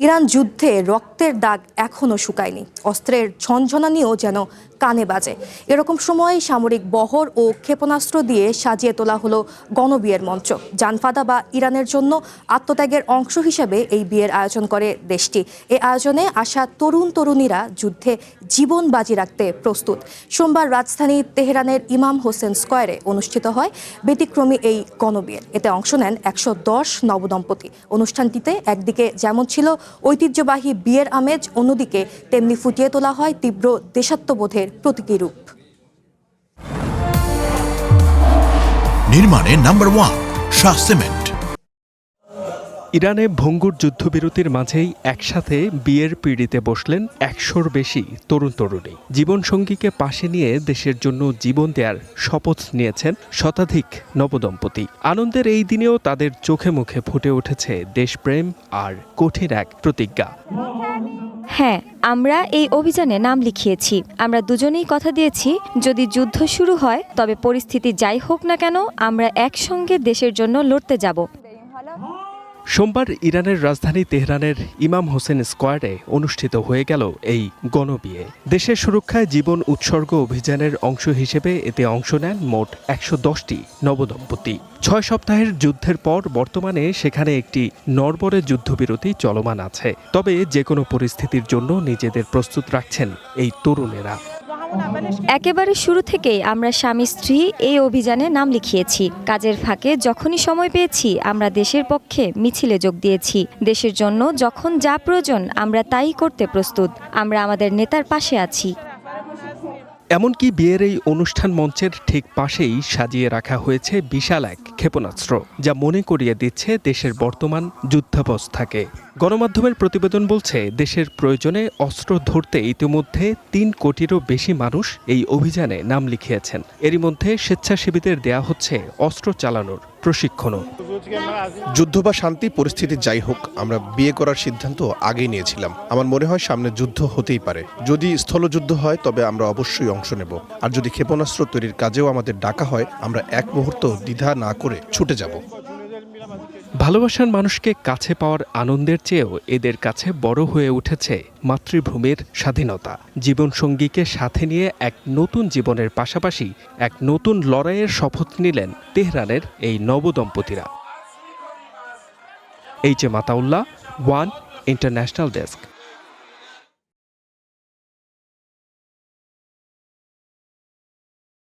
Iran যুদ্ধে রক্তের দাগ এখনও শুকায়নি, অস্ত্রের ঝনঝনানিও যেন কানে বাজে। এরকম সময় সামরিক বহর ও ক্ষেপণাস্ত্র দিয়ে সাজিয়ে তোলা হলো গণবিয়ের মঞ্চ। জানফাদা বা ইরানের জন্য আত্মত্যাগের অংশ হিসেবে এই বিয়ের আয়োজন করে দেশটি। এ আয়োজনে আসা তরুণ তরুণীরা যুদ্ধে জীবন বাজি রাখতে প্রস্তুত। সোমবার রাজধানী তেহরানের ইমাম হোসেন স্কয়ারে অনুষ্ঠিত হয় ব্যতিক্রমী এই গণবিয়ে। এতে অংশ নেন 110 নবদম্পতি। অনুষ্ঠানটিতে একদিকে যেমন ছিল ঐতিহ্যবাহী বিয়ের আমেজ, অন্যদিকে তেমনি ফুটিয়ে তোলা হয় তীব্র দেশাত্মবোধের প্রতীকী রূপ। নির্মাণে নাম্বার 1 শাহ সিমেন্ট। ইরানে ভঙ্গুর যুদ্ধবিরতির মাঝেই একসাথে বিয়ের পিঁড়িতে বসলেন 100-র বেশি তরুণ তরুণী। জীবনসঙ্গীকে পাশে নিয়ে দেশের জন্য জীবন দেওয়ার শপথ নিয়েছেন শতাধিক নবদম্পতি। আনন্দের এই দিনেও তাদের চোখে মুখে ফুটে উঠেছে দেশপ্রেম আর কঠিন এক প্রতিজ্ঞা। হ্যাঁ, আমরা এই অভিযানে নাম লিখিয়েছি। আমরা দুজনেই কথা দিয়েছি, যদি যুদ্ধ শুরু হয় তবে পরিস্থিতি যাই হোক না কেন, আমরা একসঙ্গে দেশের জন্য লড়তে যাব। সোমবার ইরানের রাজধানী তেহরানের ইমাম হোসেন স্কয়ারে অনুষ্ঠিত হয়ে গেল এই গণবিয়ে। দেশের সুরক্ষায় জীবন উৎসর্গ অভিযানের অংশ হিসেবে এতে অংশ নেন মোট 110টি নবদম্পতি। 6 সপ্তাহের যুদ্ধের পর বর্তমানে সেখানে একটি নড়বড়ে যুদ্ধবিরতি চলমান আছে। তবে যে কোনো পরিস্থিতির জন্য নিজেদের প্রস্তুত রাখছেন এই তরুণেরা। একেবারে শুরু থেকেই আমরা স্বামী স্ত্রী এই অভিযানে নাম লিখিয়েছি। কাজের ফাঁকে যখনই সময় পেয়েছি আমরা দেশের পক্ষে মিছিলে যোগ দিয়েছি। দেশের জন্য যখন যা প্রয়োজন আমরা তাই করতে প্রস্তুত। আমরা আমাদের নেতার পাশে আছি। এমনকি বিয়ের এই অনুষ্ঠান মঞ্চের ঠিক পাশেই সাজিয়ে রাখা হয়েছে বিশাল এক ক্ষেপণাস্ত্র, যা মনে করিয়ে দিচ্ছে দেশের বর্তমান যুদ্ধাবস্থাকে। গণমাধ্যমের প্রতিবেদন বলছে, দেশের প্রয়োজনে অস্ত্র ধরতে ইতিমধ্যে 3 কোটিরও বেশি মানুষ এই অভিযানে নাম লিখিয়েছেন। এরই মধ্যে স্বেচ্ছাসেবীদের দেয়া হচ্ছে অস্ত্র চালানোর প্রশিক্ষণও। যুদ্ধ বা শান্তি পরিস্থিতি যাই হোক, আমরা বিয়ে করার সিদ্ধান্ত আগেই নিয়েছিলাম। আমার মনে হয় সামনে যুদ্ধ হতেই পারে। যদি স্থলযুদ্ধ হয় তবে আমরা অবশ্যই অংশ নেব। আর যদি ক্ষেপণাস্ত্র তৈরির কাজেও আমাদের ডাকা হয়, আমরা এক মুহূর্ত দ্বিধা না করে ছুটে যাব। ভালোবাসার মানুষকে কাছে পাওয়ার আনন্দের চেয়েও এদের কাছে বড় হয়ে উঠেছে মাতৃভূমির স্বাধীনতা। জীবনসঙ্গীকে সাথে নিয়ে এক নতুন জীবনের পাশাপাশি এক নতুন লড়াইয়ের শপথ নিলেন তেহরানের এই নবদম্পতিরা। H A Mataullah, one international desk.